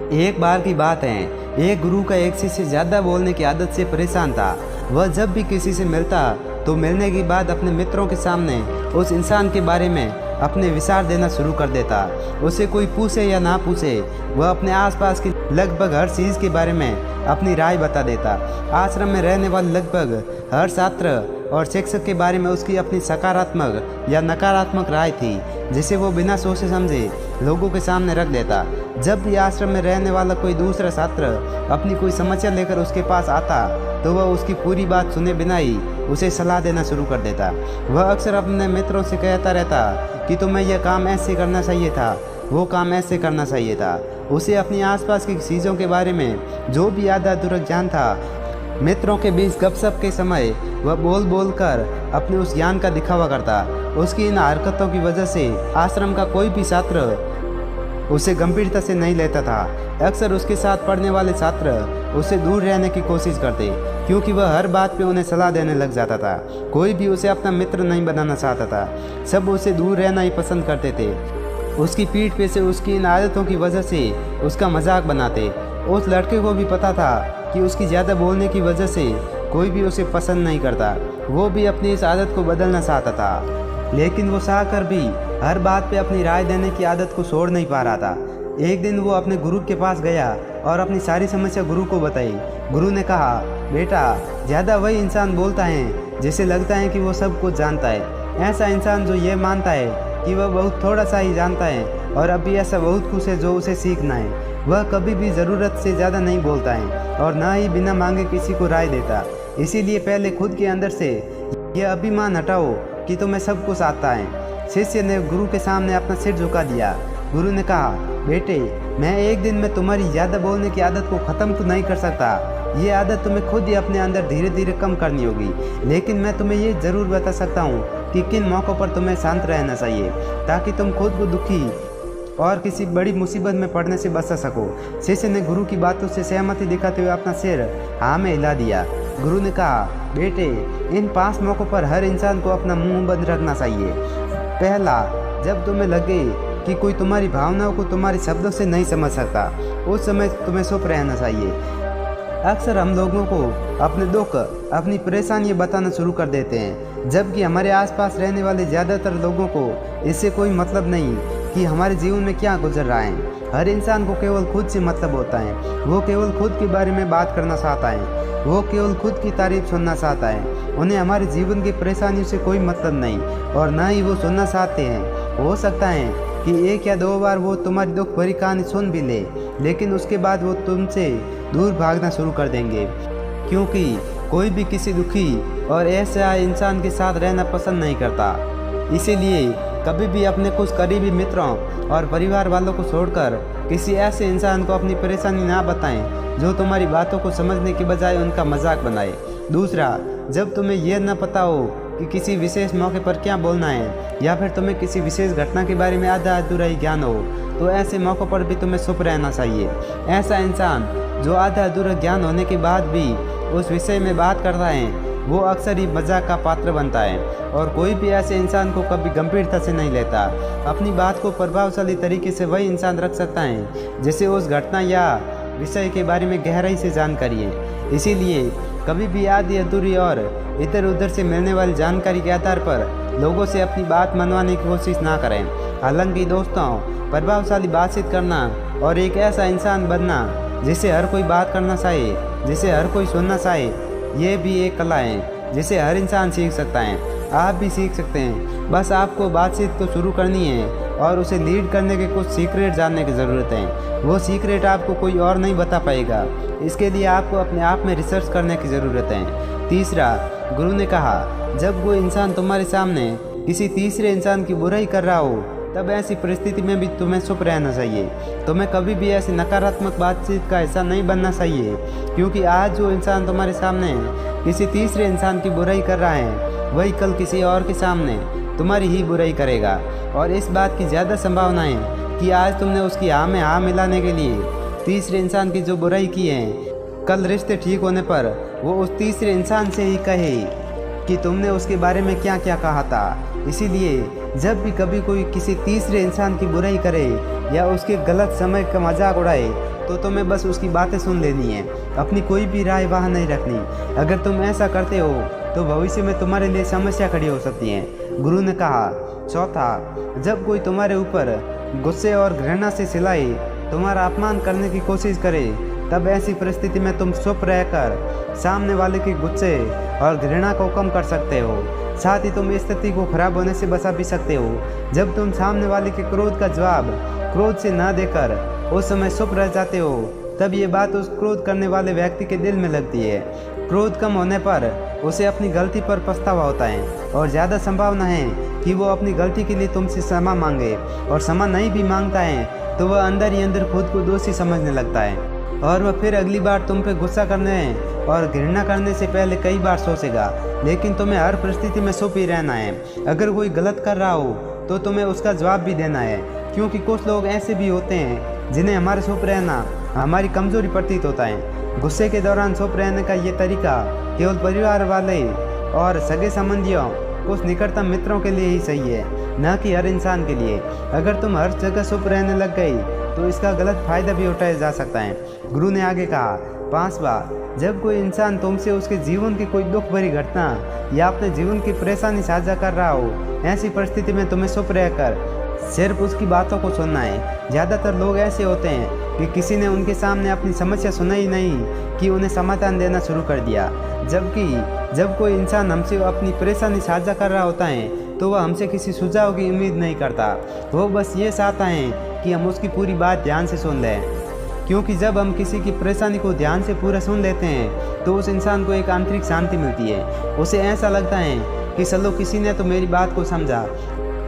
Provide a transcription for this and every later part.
एक बार की बात है, एक गुरु का एक शिष्य ज़्यादा बोलने की आदत से परेशान था। वह जब भी किसी से मिलता तो मिलने के बाद अपने मित्रों के सामने उस इंसान के बारे में अपने विचार देना शुरू कर देता। उसे कोई पूछे या ना पूछे, वह अपने आसपास की लगभग हर चीज़ के बारे में अपनी राय बता देता। आश्रम में रहने वाले लगभग हर छात्र और शिक्षक के बारे में उसकी अपनी सकारात्मक या नकारात्मक राय थी, जिसे वो बिना सोचे समझे लोगों के सामने रख देता। जब भी आश्रम में रहने वाला कोई दूसरा छात्र अपनी कोई समस्या लेकर उसके पास आता तो वह उसकी पूरी बात सुने बिना ही उसे सलाह देना शुरू कर देता। वह अक्सर अपने मित्रों से कहता रहता कि तुम्हें यह काम ऐसे करना चाहिए था, वो काम ऐसे करना चाहिए था। उसे अपनी आसपास की चीज़ों के बारे में जो भी आधा अधूरा ज्ञान था, मित्रों के बीच गपशप के समय वह बोल बोल कर अपने उस ज्ञान का दिखावा करता। उसकी इन हरकतों की वजह से आश्रम का कोई भी छात्र उसे गंभीरता से नहीं लेता था। अक्सर उसके साथ पढ़ने वाले छात्र उससे दूर रहने की कोशिश करते, क्योंकि वह हर बात पे उन्हें सलाह देने लग जाता था। कोई भी उसे अपना मित्र नहीं बनाना चाहता था, सब उसे दूर रहना ही पसंद करते थे। उसकी पीठ पे से उसकी इन आदतों की वजह से उसका मजाक बनाते। उस लड़के को भी पता था कि उसकी ज़्यादा बोलने की वजह से कोई भी उसे पसंद नहीं करता। वो भी अपनी इस आदत को बदलना चाहता था, लेकिन वो चाह कर भी हर बात पे अपनी राय देने की आदत को छोड़ नहीं पा रहा था। एक दिन वो अपने गुरु के पास गया और अपनी सारी समस्या गुरु को बताई। गुरु ने कहा, बेटा, ज़्यादा वही इंसान बोलता है जिसे लगता है कि वो सब कुछ जानता है। ऐसा इंसान जो ये मानता है कि वह बहुत थोड़ा सा ही जानता है और अभी ऐसा बहुत कुछ है जो उसे सीखना है। वह कभी भी ज़रूरत से ज़्यादा नहीं बोलता है और ना ही बिना मांगे किसी को राय देता। इसीलिए पहले खुद के अंदर से यह अभिमान हटाओ कि तुम्हें सब कुछ आता है। शिष्य ने गुरु के सामने अपना सिर झुका दिया। गुरु ने कहा, बेटे, मैं एक दिन में तुम्हारी ज़्यादा बोलने की आदत को ख़त्म तो नहीं कर सकता। ये आदत तुम्हें खुद ही अपने अंदर धीरे धीरे कम करनी होगी, लेकिन मैं तुम्हें ये ज़रूर बता सकता हूँ कि किन मौक़ों पर तुम्हें शांत रहना चाहिए, ताकि तुम खुद को दुखी और किसी बड़ी मुसीबत में पड़ने से बचा सको। शिष्य ने गुरु की बातों से सहमति दिखाते हुए अपना सिर हाँ में हिला दिया। गुरु ने कहा, बेटे, इन 5 मौक़ों पर हर इंसान को अपना मुंह बंद रखना चाहिए। पहला, जब तुम्हें लगे कि कोई तुम्हारी भावनाओं को तुम्हारे शब्दों से नहीं समझ सकता, उस समय तुम्हें चुप रहना चाहिए। अक्सर हम लोगों को अपने दुख, अपनी परेशानियाँ बताना शुरू कर देते हैं, जबकि हमारे आसपास रहने वाले ज़्यादातर लोगों को इससे कोई मतलब नहीं कि हमारे जीवन में क्या गुजर रहा है। हर इंसान को केवल खुद से मतलब होता है। वो केवल खुद के बारे में बात करना चाहता है, वो केवल खुद की तारीफ सुनना चाहता है। उन्हें हमारे जीवन की परेशानियों से कोई मतलब नहीं और ना ही वो सुनना चाहते हैं। हो सकता है कि 1 या 2 बार वो तुम्हारी दुख भरी कहानी सुन भी ले, लेकिन उसके बाद वो तुमसे दूर भागना शुरू कर देंगे, क्योंकि कोई भी किसी दुखी और ऐसे इंसान के साथ रहना पसंद नहीं करता। इसीलिए कभी भी अपने कुछ करीबी मित्रों और परिवार वालों को छोड़कर किसी ऐसे इंसान को अपनी परेशानी ना बताएं जो तुम्हारी बातों को समझने के बजाय उनका मजाक बनाए। दूसरा, जब तुम्हें यह न पता हो कि किसी विशेष मौके पर क्या बोलना है, या फिर तुम्हें किसी विशेष घटना के बारे में आधा अधूरा ही ज्ञान हो, तो ऐसे मौक़ों पर भी तुम्हें चुप रहना चाहिए। ऐसा इंसान जो आधा अधूरा ज्ञान होने के बाद भी उस विषय में बात करता है, वो अक्सर ही मजाक का पात्र बनता है और कोई भी ऐसे इंसान को कभी गंभीरता से नहीं लेता। अपनी बात को प्रभावशाली तरीके से वही इंसान रख सकता है जिसे उस घटना या विषय के बारे में गहराई से जानकारी है। इसीलिए कभी भी आधी अधूरी और इधर उधर से मिलने वाली जानकारी के आधार पर लोगों से अपनी बात मनवाने की कोशिश ना करें। हालांकि दोस्तों, प्रभावशाली बातचीत करना और एक ऐसा इंसान बनना जिसे हर कोई बात करना चाहे, जिसे हर कोई सुनना चाहे, ये भी एक कला है जिसे हर इंसान सीख सकता है। आप भी सीख सकते हैं। बस आपको बातचीत को शुरू करनी है और उसे लीड करने के कुछ सीक्रेट जानने की ज़रूरत है। वो सीक्रेट आपको कोई और नहीं बता पाएगा। इसके लिए आपको अपने आप में रिसर्च करने की ज़रूरत है। तीसरा, गुरु ने कहा, जब वो इंसान तुम्हारे सामने किसी तीसरे इंसान की बुराई कर रहा हो, तब ऐसी परिस्थिति में भी तुम्हें चुप रहना चाहिए। तुम्हें कभी भी ऐसी नकारात्मक बातचीत का हिस्सा नहीं बनना चाहिए, क्योंकि आज जो इंसान तुम्हारे सामने किसी तीसरे इंसान की बुराई कर रहा है, वही कल किसी और के सामने तुम्हारी ही बुराई करेगा। और इस बात की ज़्यादा संभावना है कि आज तुमने उसकी हाँ में हाँ मिलाने के लिए तीसरे इंसान की जो बुराई की है, कल रिश्ते ठीक होने पर वो उस तीसरे इंसान से ही कहे कि तुमने उसके बारे में क्या क्या कहा था। इसीलिए जब भी कभी कोई किसी तीसरे इंसान की बुराई करे या उसके गलत समय का मजाक उड़ाए, तो तुम्हें बस उसकी बातें सुन लेनी है, अपनी कोई भी राय वहाँ नहीं रखनी। अगर तुम ऐसा करते हो तो भविष्य में तुम्हारे लिए समस्या खड़ी हो सकती है। गुरु ने कहा। चौथा, जब कोई तुम्हारे ऊपर गुस्से और घृणा से सिलाए, तुम्हारा अपमान करने की कोशिश करे, तब ऐसी परिस्थिति में तुम चुप रहकर सामने वाले के गुस्से और घृणा को कम कर सकते हो। साथ ही तुम स्थिति को खराब होने से बचा भी सकते हो। जब तुम सामने वाले के क्रोध का जवाब क्रोध से ना देकर उस समय चुप रह जाते हो, तब ये बात उस क्रोध करने वाले व्यक्ति के दिल में लगती है। क्रोध कम होने पर उसे अपनी गलती पर पछतावा होता है और ज़्यादा संभावना है कि वो अपनी गलती के लिए तुमसे क्षमा मांगे, और क्षमा नहीं भी मांगता है तो वह अंदर ही अंदर खुद को दोषी समझने लगता है और वह फिर अगली बार तुम पे गुस्सा करने और घृणा करने से पहले कई बार सोचेगा। लेकिन तुम्हें हर परिस्थिति में चुप ही रहना है। अगर कोई गलत कर रहा हो तो तुम्हें उसका जवाब भी देना है, क्योंकि कुछ लोग ऐसे भी होते हैं जिन्हें हमारे चुप रहना हमारी कमजोरी प्रतीत होता है। गुस्से के दौरान चुप रहने का ये तरीका केवल परिवार वाले और सगे संबंधियों, कुछ निकटतम मित्रों के लिए ही सही है, न कि हर इंसान के लिए। अगर तुम हर जगह चुप रहने लग गई तो इसका गलत फायदा भी उठाया जा सकता है। गुरु ने आगे कहा। पांचवा, जब कोई इंसान तुमसे उसके जीवन की कोई दुख भरी घटना या अपने जीवन की परेशानी साझा कर रहा हो, ऐसी परिस्थिति में तुम्हें चुप रहकर सिर्फ उसकी बातों को सुनना है। ज़्यादातर लोग ऐसे होते हैं कि किसी ने उनके सामने अपनी समस्या सुनाई नहीं कि उन्हें समाधान देना शुरू कर दिया, जबकि जब कोई इंसान हमसे अपनी परेशानी साझा कर रहा होता है तो वह हमसे किसी सुझाव की उम्मीद नहीं करता। वो बस ये चाहता है कि हम उसकी पूरी बात ध्यान से सुन लें, क्योंकि जब हम किसी की परेशानी को ध्यान से पूरा सुन लेते हैं तो उस इंसान को एक आंतरिक शांति मिलती है। उसे ऐसा लगता है कि चलो किसी ने तो मेरी बात को समझा।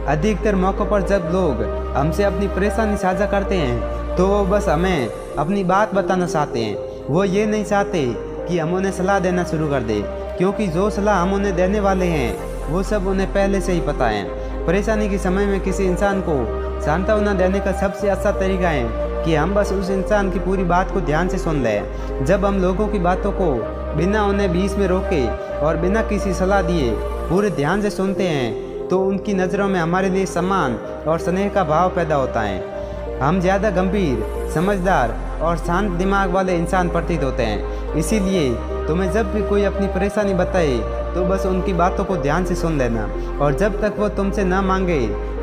अधिकतर मौक़ों पर जब लोग हमसे अपनी परेशानी साझा करते हैं तो वो बस हमें अपनी बात बताना चाहते हैं। वो ये नहीं चाहते कि हम उन्हें सलाह देना शुरू कर दें, क्योंकि जो सलाह हम उन्हें देने वाले हैं वो सब उन्हें पहले से ही पता है। परेशानी के समय में किसी इंसान को सांत्वना देने का सबसे अच्छा तरीका है कि हम बस उस इंसान की पूरी बात को ध्यान से सुन लें। जब हम लोगों की बातों को बिना उन्हें बीच में रोके और बिना किसी सलाह दिए पूरे ध्यान से सुनते हैं तो उनकी नज़रों में हमारे लिए सम्मान और स्नेह का भाव पैदा होता है। हम ज़्यादा गंभीर, समझदार और शांत दिमाग वाले इंसान प्रतीत होते हैं। इसीलिए तुम्हें जब भी कोई अपनी परेशानी बताए तो बस उनकी बातों को ध्यान से सुन लेना, और जब तक वो तुमसे न मांगे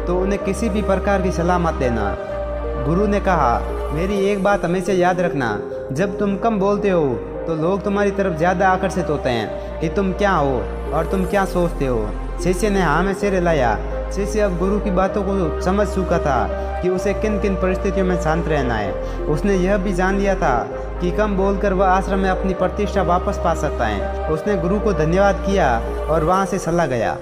तो उन्हें किसी भी प्रकार की सलाह मत देना। गुरु ने कहा, मेरी एक बात हमेशा याद रखना, जब तुम कम बोलते हो तो लोग तुम्हारी तरफ ज़्यादा आकर्षित होते हैं कि तुम क्या हो और तुम क्या सोचते हो। शिष्य ने हाँ में सिर हिलाया। शिष्य अब गुरु की बातों को समझ चुका था कि उसे किन किन परिस्थितियों में शांत रहना है। उसने यह भी जान लिया था कि कम बोलकर वह आश्रम में अपनी प्रतिष्ठा वापस पा सकता है। उसने गुरु को धन्यवाद किया और वहाँ से चला गया।